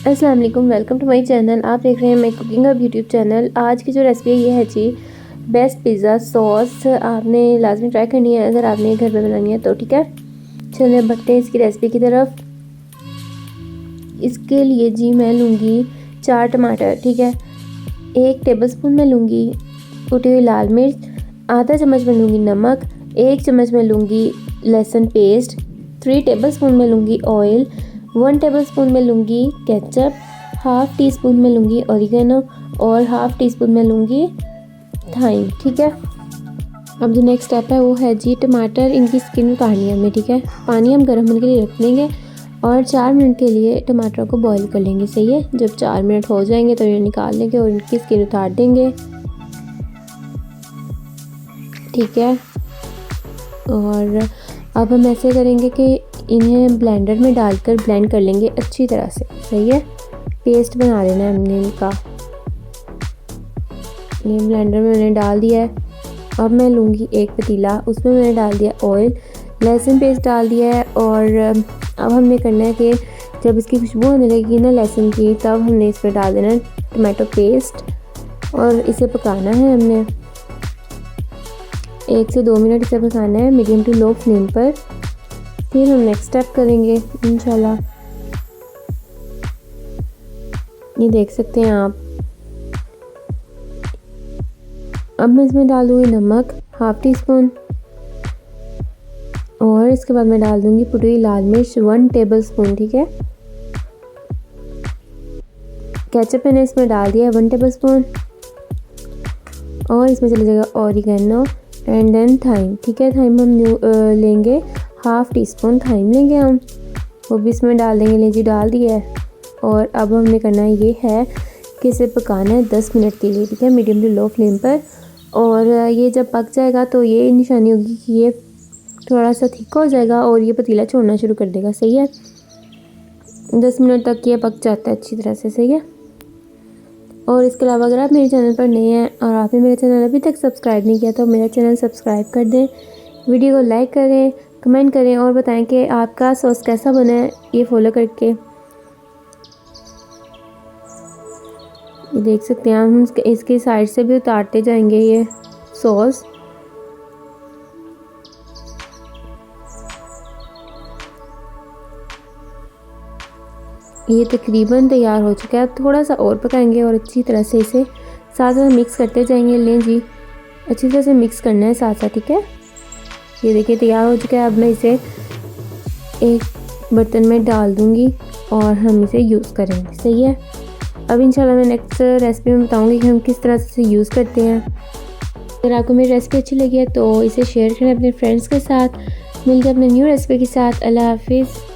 अस्सलाम वालेकुम, welcome to my channel. आप देख रहे हैं my cooking hub YouTube channel. आज की जो रेसिपी है ये है जी बेस्ट पिज़्ज़ा सॉस। आपने लाजमी ट्राई करनी है अगर आपने घर पे बनानी है तो, ठीक है। चलिए बढ़ते हैं इसकी रेसिपी की तरफ। इसके लिए जी मैं लूँगी 4 टमाटर, ठीक है। 1 टेबलस्पून मैं लूँगी कुटी हुई लाल मिर्च, आधा चम्मच मैं लूँगी नमक, 1 चम्मच मैं लूँगी लहसुन पेस्ट, 3 टेबलस्पून मैं लूँगी ऑयल, 1 टेबलस्पून मैं लूँगी केचप, हाफ़ टी स्पून मैं लूँगी ऑरिगेनो और हाफ़ टी स्पून मैं लूँगी थाइम, ठीक है। अब जो नेक्स्ट स्टेप है वो है जी टमाटर, इनकी स्किन उतारनी है हमें, ठीक है। पानी हम गर्म होने के लिए रख देंगे और 4 मिनट के लिए टमाटरों को बॉईल कर लेंगे, सही है। जब 4 मिनट हो जाएंगे तो ये निकाल लेंगे और इनकी स्किन उतार देंगे, ठीक है। और अब हम ऐसे करेंगे कि इन्हें ब्लेंडर में डालकर ब्लेंड कर लेंगे अच्छी तरह से, सही है। पेस्ट बना लेना है हमने इनका। ये ब्लेंडर में मैंने डाल दिया है। अब मैं लूँगी एक पतीला, उसमें मैंने डाल दिया ऑयल, लहसुन पेस्ट डाल दिया है और अब हमने करना है कि जब इसकी खुशबू होने लगेगी ना लहसुन की, तब हमने इसमें डाल देना है टमाटो पेस्ट और इसे पकाना है हमने 1 से 2 मिनट इसे पकाना है मीडियम टू लो फ्लेम पर। फिर हम नेक्स्ट स्टेप करेंगे इंशाल्लाह। ये देख सकते हैं आप। अब मैं इसमें डाल दूँगी नमक हाफ़ टी स्पून और इसके बाद मैं डाल दूँगी कुटी हुई लाल मिर्च 1 टेबलस्पून, ठीक है। केचप मैंने इसमें डाल दिया है 1 टेबलस्पून और इसमें चला जाएगा ऑरिगेनो एंड देन थाइम, ठीक है। थाइम हम लेंगे हाफ़ टी स्पून थाइम लेंगे हम, वो भी इसमें डाल देंगे। ले जी डाल दिया है। और अब हमने करना ये है कि इसे पकाना है 10 मिनट के लिए, ठीक है, मीडियम टू लो फ्लेम पर। और ये जब पक जाएगा तो ये निशानी होगी कि ये थोड़ा सा थिक हो जाएगा और ये पतीला छोड़ना शुरू कर देगा, सही है। 10 मिनट तक ये पक जाता है अच्छी तरह से, सही है। और इसके अलावा अगर आप मेरे चैनल पर नए हैं और आपने मेरा चैनल अभी तक सब्सक्राइब नहीं किया तो मेरा चैनल सब्सक्राइब कर दें, वीडियो को लाइक करें, कमेंट करें और बताएं कि आपका सॉस कैसा बना है, ये फॉलो करके। ये देख सकते हैं हम इसके साइड से भी उतारते जाएंगे ये सॉस। ये तकरीबन तैयार हो चुका है। अब थोड़ा सा और पकाएंगे और अच्छी तरह से इसे साथ साथ मिक्स करते जाएंगे। लें जी अच्छी तरह से मिक्स करना है साथ साथ, ठीक है। ये देखिए तैयार हो चुका है। अब मैं इसे एक बर्तन में डाल दूँगी और हम इसे यूज़ करेंगे, सही है। अब इंशाल्लाह मैं नेक्स्ट रेसिपी में बताऊँगी कि हम किस तरह से यूज़ करते हैं। अगर आपको मेरी रेसिपी अच्छी लगी है तो इसे शेयर करें अपने फ्रेंड्स के साथ। मिलकर अपने न्यू रेसिपी के साथ। अल्लाह हाफिज़।